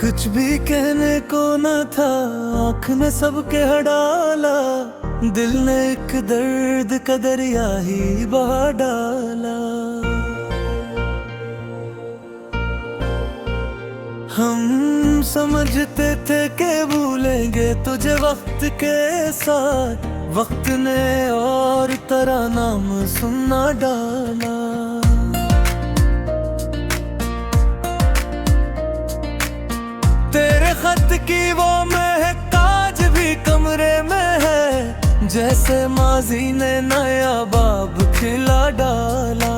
कुछ भी कहने को न था, आँख ने सबके हड़ाला। दिल ने एक दर्द का दरिया ही बहा डाला। हम समझते थे कि भूलेंगे तुझे वक्त के साथ, वक्त ने और तेरा नाम सुनना डाला। तेरे खत की वो महक आज भी कमरे में है, जैसे माजी ने नया बाब खिला डाला।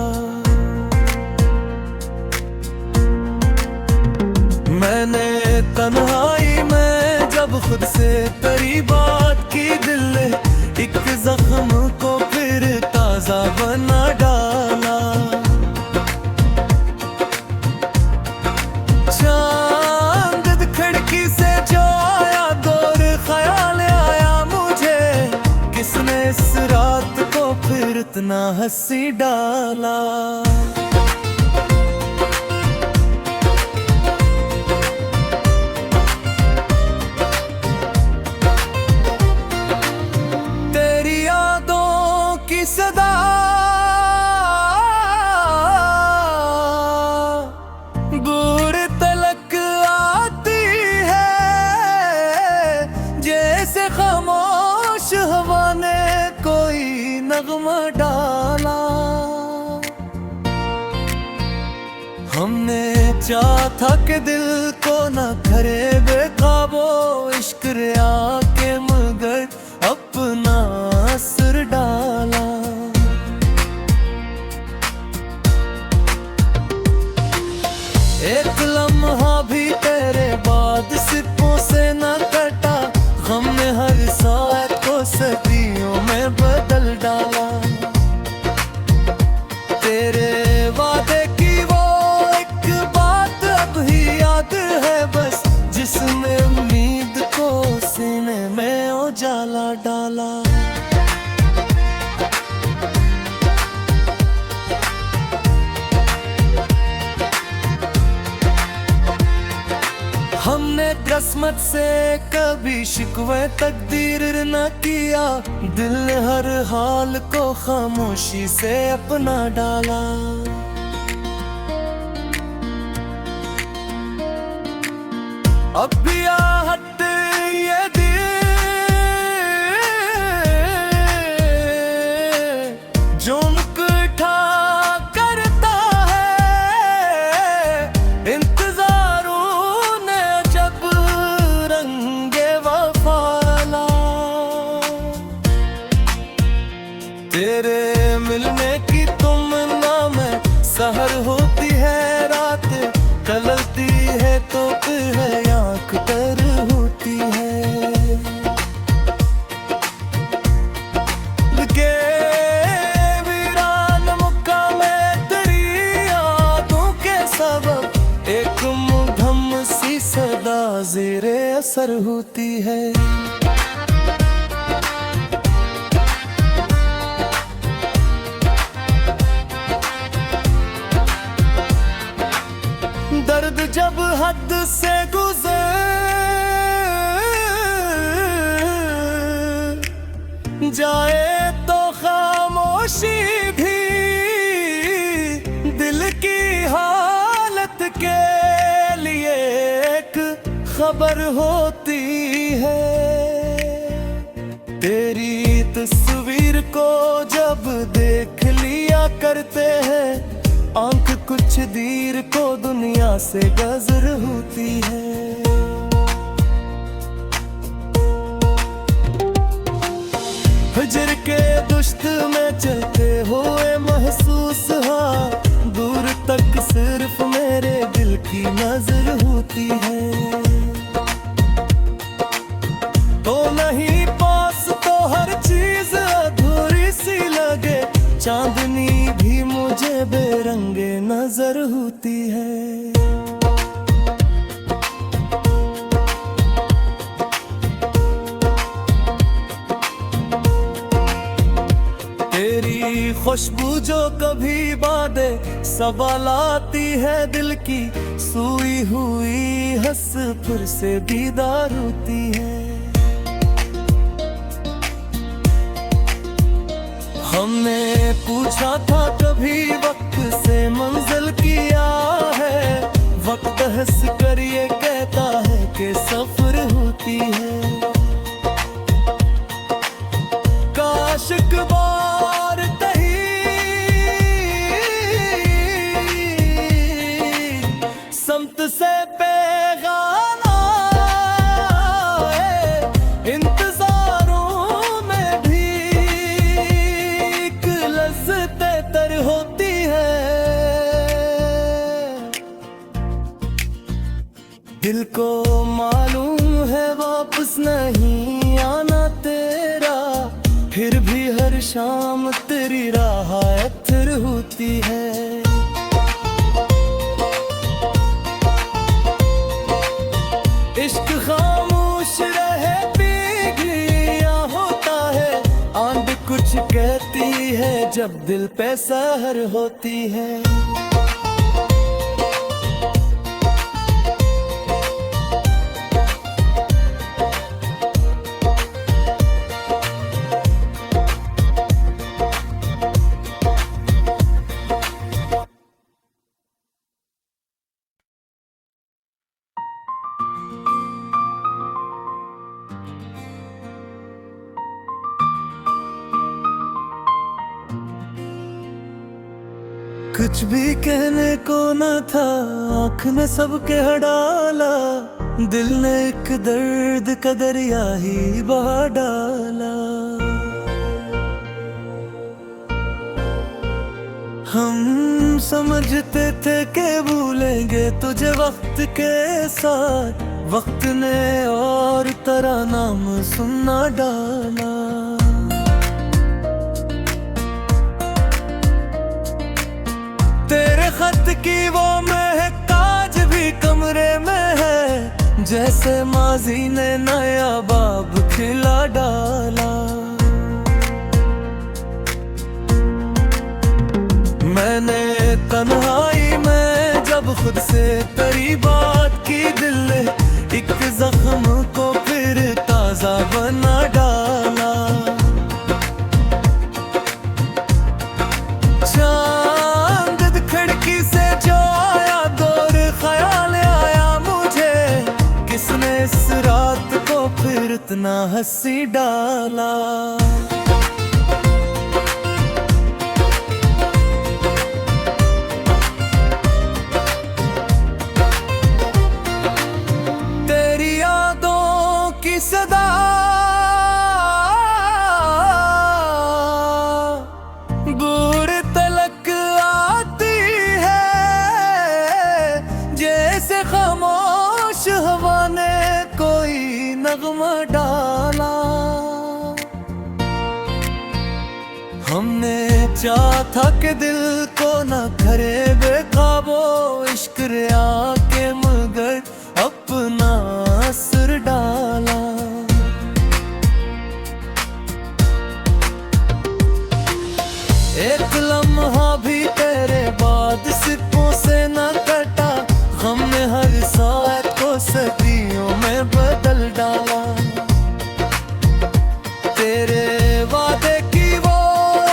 मैंने तन्हाई में जब खुद से तेरी बात की, दिल ने एक जख्म को फिर ताजा बना डाला। चांद खिड़की से जो आया, दौर ख्याल आया मुझे, किसने इस रात को फिर इतना हंसी डाला। सदा दूर तलक आती है, जैसे खामोश हवा ने कोई नगमा डाला। हमने चाहा था कि दिल को न करे बेकाबू इश्क रिया के, मगर अपना असर डाला। एक लम्हा भी तेरे बाद सिप्पों से न कटा, गम ने हर साथ को सदियों में बदल डाला। तेरे वादे की वो एक बात अब ही याद है बस, जिसने उम्मीद को सीने में उजाला डाला। हमने किस्मत से कभी शिकवे तकदीर न किया, दिल ने हर हाल को खामोशी से अपना डाला। अब भी आहट ये दिल जो मुकठा करता है, इंतजारों ने जब रंगे वफाला। तेरे मिलने की तुमना में सहर होती है रात, चलती है तो फिर आँख तर होती है। के वीरान मुकामे तेरी यादों के सबब, एक मुद्दम सी सदा ज़ेरे असर होती है। दर्द जब हद से गुजर जाए तो खामोशी भी दिल की हालत के लिए एक खबर होती है। तेरी तस्वीर को जब देख लिया करते हैं, आंख कुछ देर को दुनिया से गजर होती है। फजर के दुश्त में चलते हुए महसूस हा, दूर तक सिर्फ मेरे दिल की नजर होती है। तो नहीं पास तो हर चीज अधूरी सी लगे, चांदनी भी मुझे बेरंगे नजर होती है। तेरी खुशबू जो कभी बादे सवाल आती है दिल की, सोई हुई हंस फिर से दीदार होती है। हमने पूछा था कभी वक्त से मंजिल किया है, वक्त हंस कर ये कहता है कि सफर होती है। काश एक बार समत से पैगाम आए, इंतजारों में भी एक लज़्ज़त तर होती है। दिल को मालूम है वापस नहीं आना तेरा, फिर भी हर शाम तेरी राह फिर होती है। इश्क खामोश रहे पिघलिया होता है, आंध कुछ कहती है जब दिल पे सहर होती है। कुछ भी कहने को न था, आँख ने सबके डाला, दिल ने एक दर्द का दरिया ही बहा डाला। हम समझते थे कि भूलेंगे तुझे वक्त के साथ, वक्त ने और तेरा नाम सुनना डाला। तेरे खत की वो महक आज भी कमरे में है, जैसे माजी ने नया बाब खिला डाला। मैंने तन्हाई में जब खुद से तेरी बात की, दिल ने एक जख्म को फिर ताजा बना डाला। खिड़की से जो आया दौर ख्याल आया मुझे, किसने इस रात को फिर इतना हंसी डाला। तेरी यादों की सदा दूर तलक आती है, जैसे खामोश हवा ने कोई नगमा डाला। हमने चाहा था कि दिल को न करे बेकाबू इश्क रिया के, मगर अपना असर डाला। एक लम्हा भी तेरे बाद सिप्पों से न कटा, हमने हर साथ को सदियों में बदल डाला। तेरे वादे की वो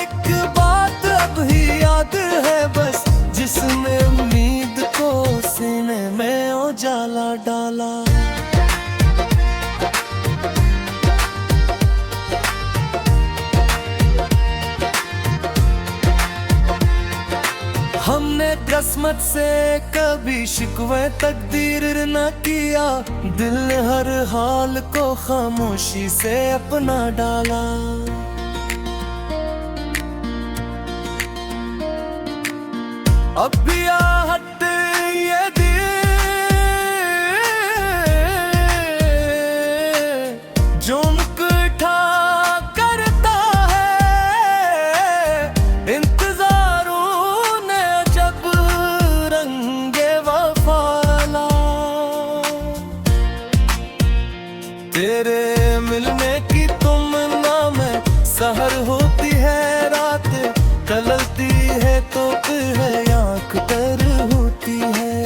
एक बात अब ही याद है बस, जिसने उम्मीद को सीने में उजाला डाला। हमने किस्मत से कभी शिकवे तकदीर न किया, दिल ने हर हाल को खामोशी से अपना डाला। अब भी आहट ये दिल जो मुकठा करता है, इंतजारों ने जब रंगे वफाला। तेरे मिलने की तुमना में सहर होती है रात, टलती है तो फिर आँख तर होती है।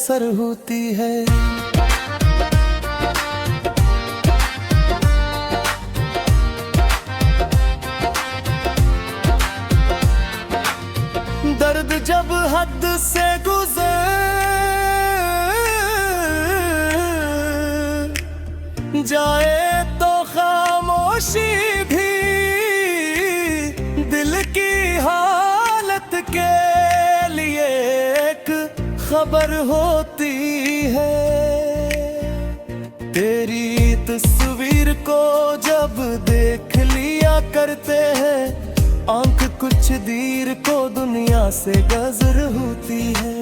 असर होती है। दर्द जब हद से गुजर जाए तो खामोशी भी दिल की हालत के लिए एक खबर होती है। तेरी तस्वीर को जब देख लिया करते हैं, आंख कुछ देर को दुनिया से गजर होती है।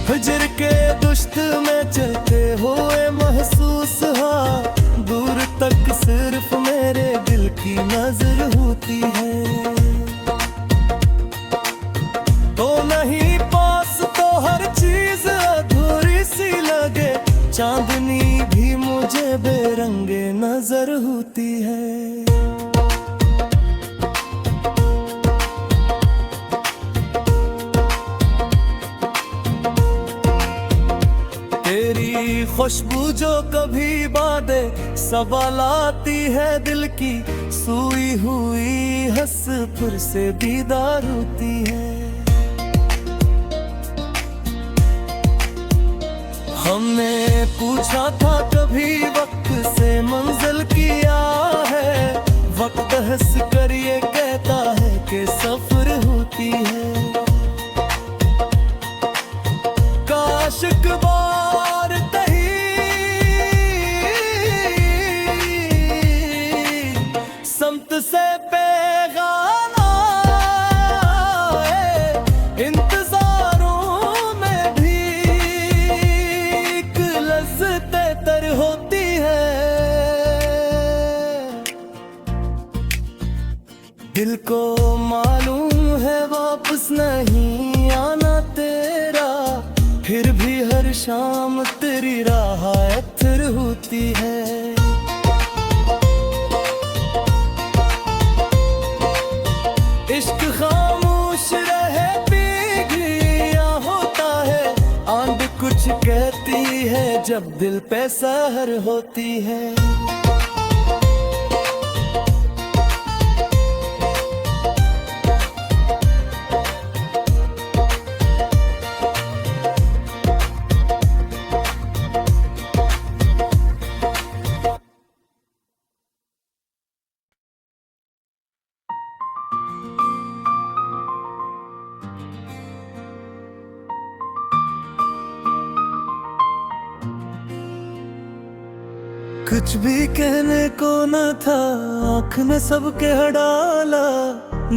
हिजर के दुश्त में चलते हुए महसूस हा, दूर तक सिर्फ मेरे दिल की नजर होती है। तो नहीं पास तो हर चीज अधूरी सी लगे, चांदनी भी मुझे बेरंगे नजर होती है। तेरी खुशबू जो कभी बादे सवालाती है, दिल की सूई हुई हंस फिर से दीदार होती है। हमने पूछा था कभी वक्त से मंजिल किया है, वक्त हंस कर ये कहता है कि सफर होती है। काश एक बार कहीं समत से पैगाम आए, इंतजारों में भी एक लज़्ज़त तर होती है। दिल को मालूम है वापस नहीं आना तेरा, फिर भी हर शाम तेरी राह फिर होती है। इश्क खामोश रहे पीघिया होता है, आंध कुछ कहती है जब दिल पे सहर होती है। कुछ भी कहने को न था, आँख में सबके डाला,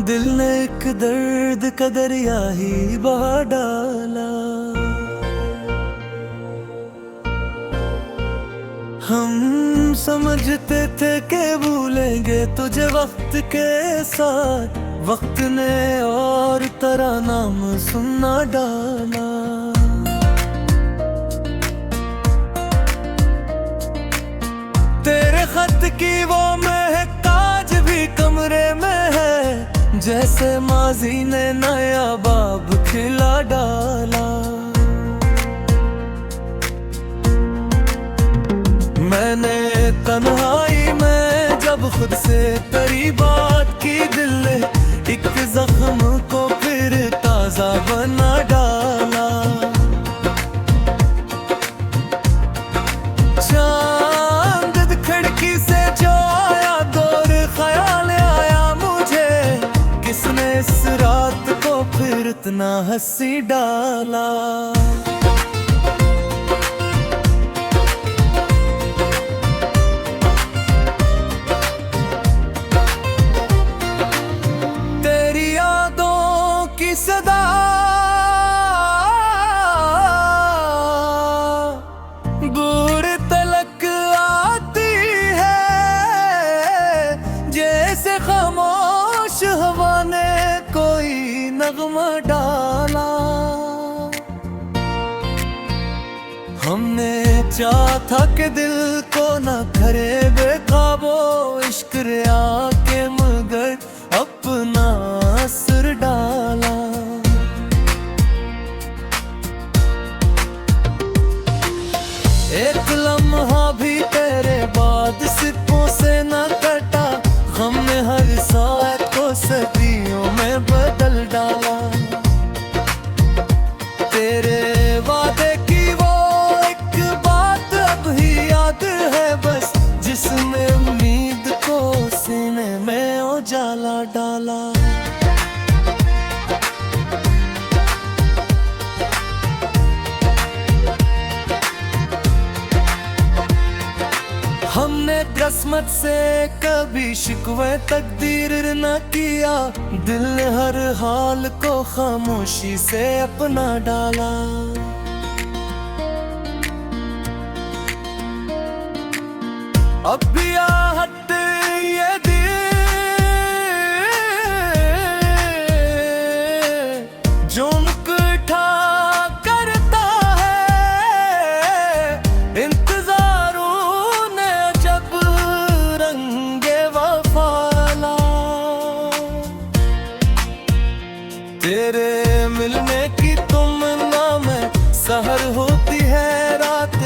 दिल ने एक दर्द का दरिया ही बहा डाला। हम समझते थे कि भूलेंगे तुझे वक्त के साथ, वक्त ने और तरह नाम सुनना डाला। तेरे खत की वो महक आज भी कमरे में है, जैसे माजी ने नया बाब खिला डाला। मैंने तन्हाई में जब खुद से तेरी बात की, दिल ने एक जख्म को फिर ताजा बना डाला। खिड़की से जो आया दौर ख्याल आया मुझे, किसने इस रात को फिर इतना हंसी डाला। तेरी यादों की सदा दूर तलक खामोश हवा ने कोई नगमा डाला। हमने चाहा था कि दिल को न करे बेकाबू इश्क रिया के, मगर अपना असर डाला। एक लम्हा भी तेरे बाद सिक्कों से न कटा, गम ने हर साथ को सदियों में बदल डाला। तेरे वादे की वो एक बात अब ही याद है बस, जिसने उम्मीद को सीने में उजाला डाला। हमने किस्मत से कभी शिकवे तकदीर न किया, दिल ने हर हाल को खामोशी से अपना डाला। अब भी आहट ये दिल जो मुकठा करता है, इंतजारों ने जब रंगे वफाला। तेरे मिलने की तुमना में सहर होती है रात,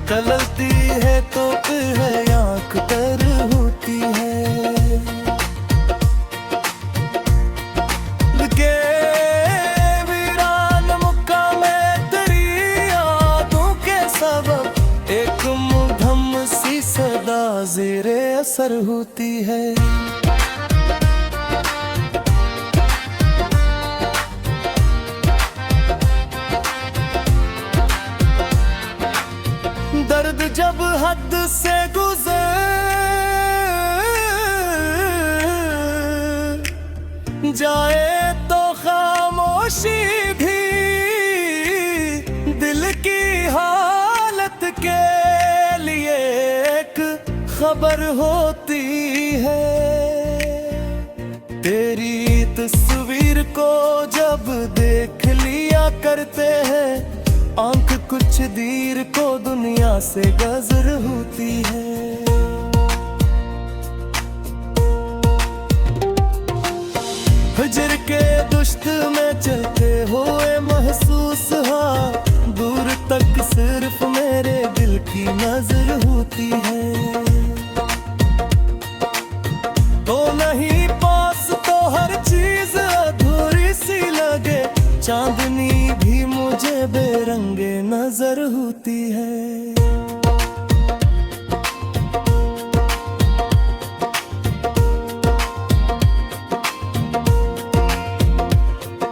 टलती है तो फिर है आँख तर होती है। लगे वीरान मुकामे तेरी यादों के सबब, एक मुद्दम सी सदा ज़ेरे असर होती है। दर्द जब हद से गुजर जाए तो खामोशी भी दिल की हालत के लिए एक खबर होती है। तेरी तस्वीर को जब देख लिया करते हैं, आंख कुछ देर को दुनिया से गजर होती है। फजर के दुश्त में चलते हुए महसूस हाँ, दूर तक सिर्फ मेरे दिल की नजर होती है। तो नहीं पास तो हर चीज अधूरी सी लगे, चांदनी भी मुझे बेरंगे नजर होती है।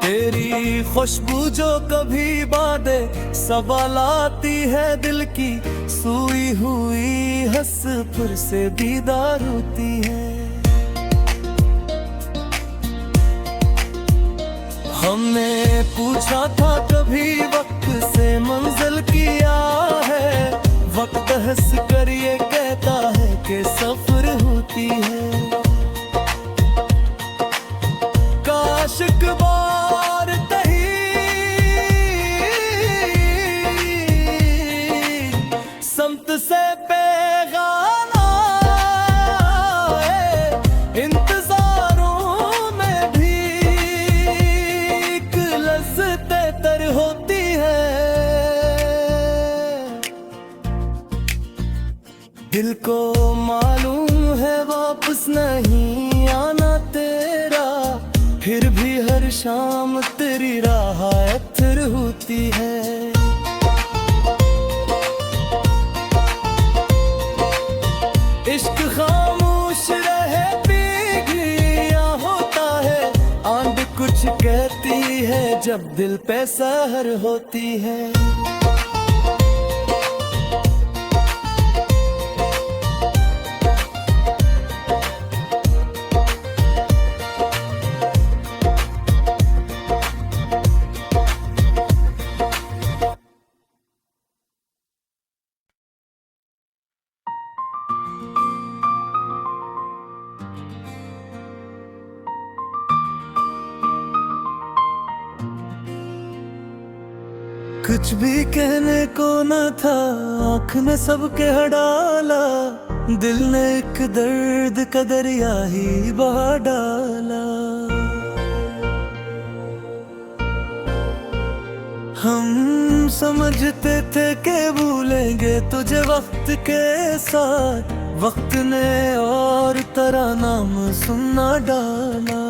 तेरी खुशबू जो कभी बादे सवाल आती है दिल की, सोई हुई हंस फिर से दीदार होती है। हमने पूछा था कभी वक्त से मंजिल किया है, वक्त हंस कर ये कहता है कि सफर होती है। काश एक बार तही समत से पैगाम आए, इंतजारों में भी एक लज़्ज़त तर होती है। दिल को मालूम है वापस नहीं आना तेरा, फिर भी हर शाम तेरी राह अत्थर होती है। इश्क खामोश रहे पीघिया होता है, आंध कुछ कहती है जब दिल पे सहर होती है। कुछ भी कहने को न था, आँख ने सबके हड़ाला, दिल ने एक दर्द का दरिया ही बहा डाला। हम समझते थे कि भूलेंगे तुझे वक्त के साथ, वक्त ने और तेरा नाम सुनना डाला।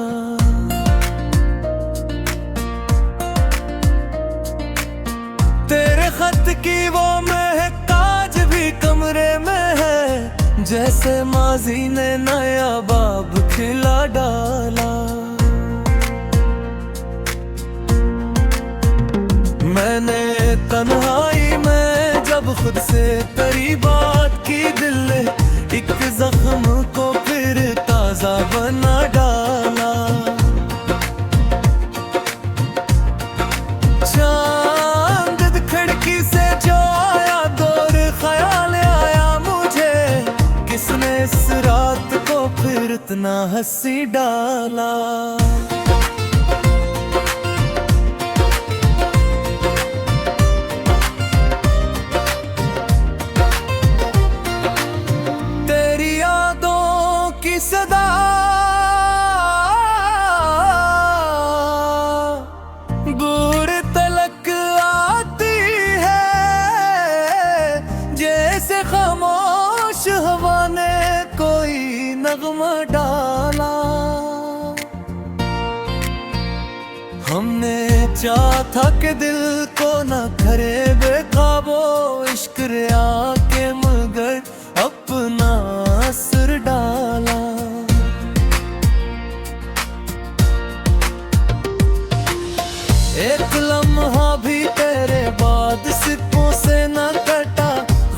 तेरे खत की वो महक आज भी कमरे में है, जैसे माजी ने नया बाब खिला डाला। मैंने तन्हाई में जब खुद से तेरी बात की, दिल ने एक जख्म को फिर ताजा बना डाला। चांद खिड़की से जो आया, दौर ख्याल आया मुझे, किसने इस रात को फिर इतना हंसी डाला। सदा दूर तलक आती है, जैसे खामोश हवा ने कोई नगमा डाला। हमने चाहा था कि दिल को न करे बेकाबू इश्क रिया के, मगर अपना असर डाला। एक लम्हा भी तेरे बाद सिप्पों से न कटा,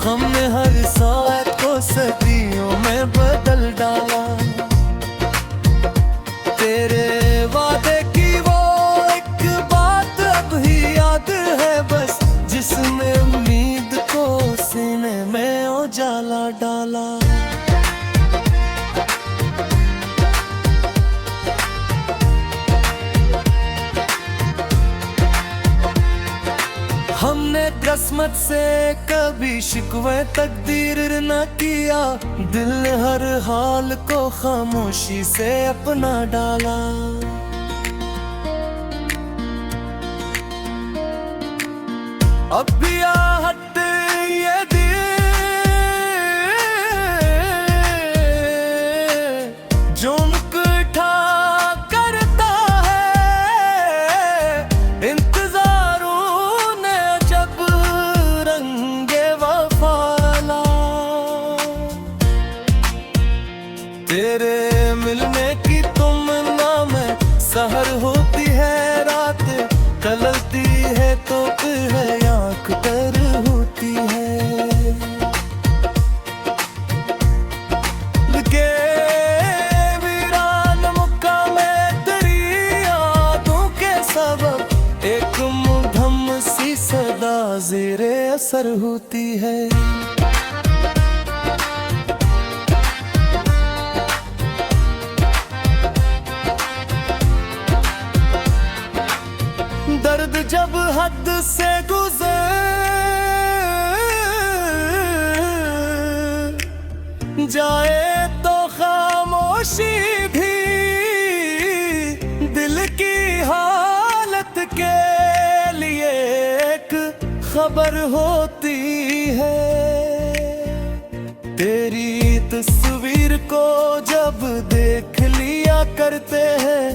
गम ने हर साथ को सदियों में बदल डाला। तेरे वादे की वो एक बात अब ही याद है बस, जिसने उम्मीद को सीने में उजाला डाला। हमने किस्मत से कभी शिकवे तकदीर न किया, दिल ने हर हाल को खामोशी से अपना डाला। अब भी आहट ये दिल जो मुकठा करता है, इंतजारों ने जब रंगे वफाला। तेरे मिलने की तुमना में सहर होती है रात, कलती है तो फिर है आँख तर होती है। के वीरान मुकामे तेरी यादों के सबब, एक मुद्दम सी सदा ज़ेरे असर होती है। दर्द जब हद से गुजर जाए तो खामोशी भी दिल की हालत के लिए एक खबर होती है। तेरी तस्वीर को जब देख लिया करते हैं,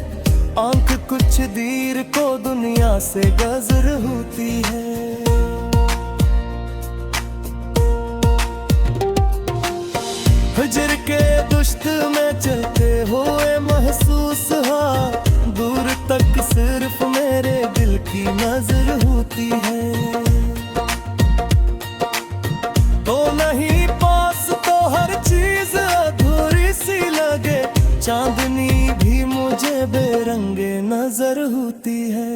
आंख कुछ देर को दुनिया से गजर होती है। हिजर के दुश्त में चलते हुए महसूस हा, दूर तक सिर्फ मेरे दिल की नजर होती है। तो नहीं पास तो हर चीज अधूरी सी लगे, चांदनी भी मुझे बेरंगे नजर होती है।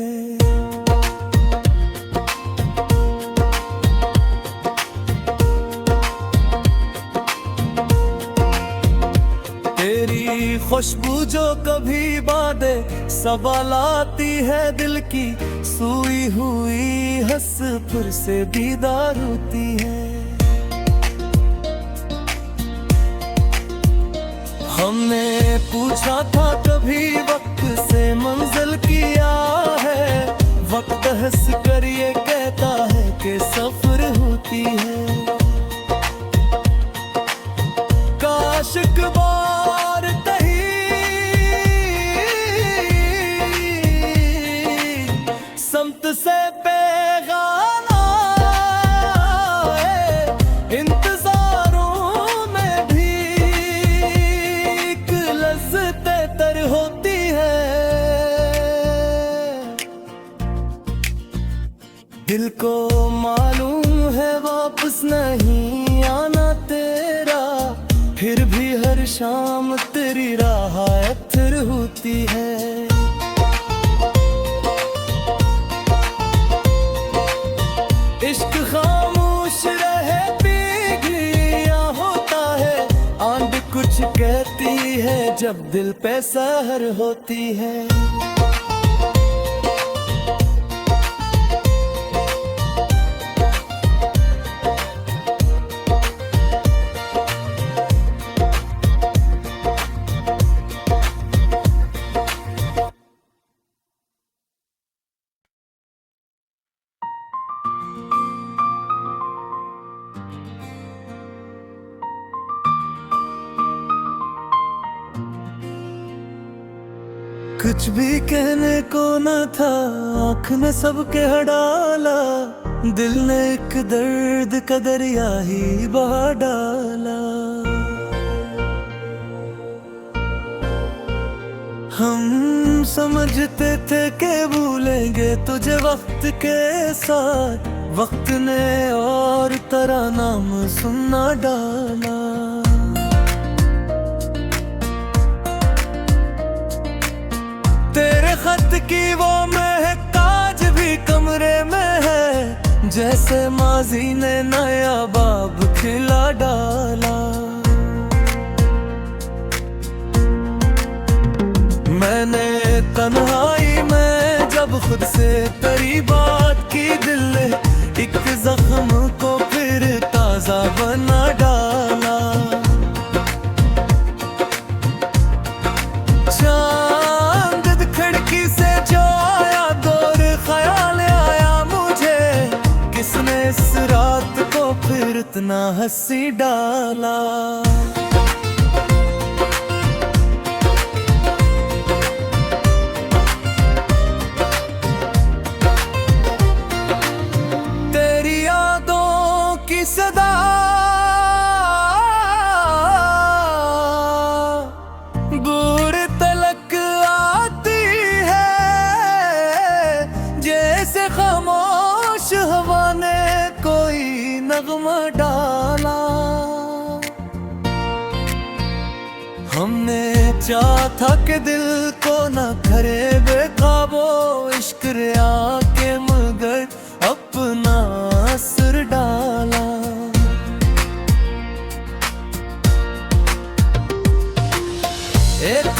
तेरी खुशबू जो कभी बादे सबलाती है, दिल की सोई हुई हंस फिर से दीदार होती है। हमने पूछा था कभी वक्त से मंजिल किया है, वक्त हंस कर ये शिकवार तही समत से बेगाना इंतजारों में भी एक लज्जते तर होती है। दिल को मालूम है वापस नहीं आना तेरा, फिर भी हर शाम तेरी राह फिर होती है। इश्क खामोश रहे पीघिया होता है, आंध कुछ कहती है जब दिल पे सहर होती है। कुछ भी कहने को न था, आँख ने सबके हड़ाला, दिल ने एक दर्द का दरिया ही बहा डाला। हम समझते थे कि भूलेंगे तुझे वक्त के साथ, वक्त ने और तेरा नाम सुनना डाला। तेरे खत की वो महक आज भी कमरे में है, जैसे माजी ने नया बाब खिला डाला। मैंने तन्हाई में जब खुद से तेरी बात की, दिल ने एक जख्म को फिर ताजा बना डाला। खिड़की से जो आया दौर ख्याल आया मुझे, किसने इस रात को फिर इतना हंसी डाला। तेरी यादों की सदा दूर तलक खामोश हवा ने कोई नगमा डाला। हमने चाहा था कि दिल को न करे बेकाबू इश्क रिया के, मगर अपना असर डाला। एक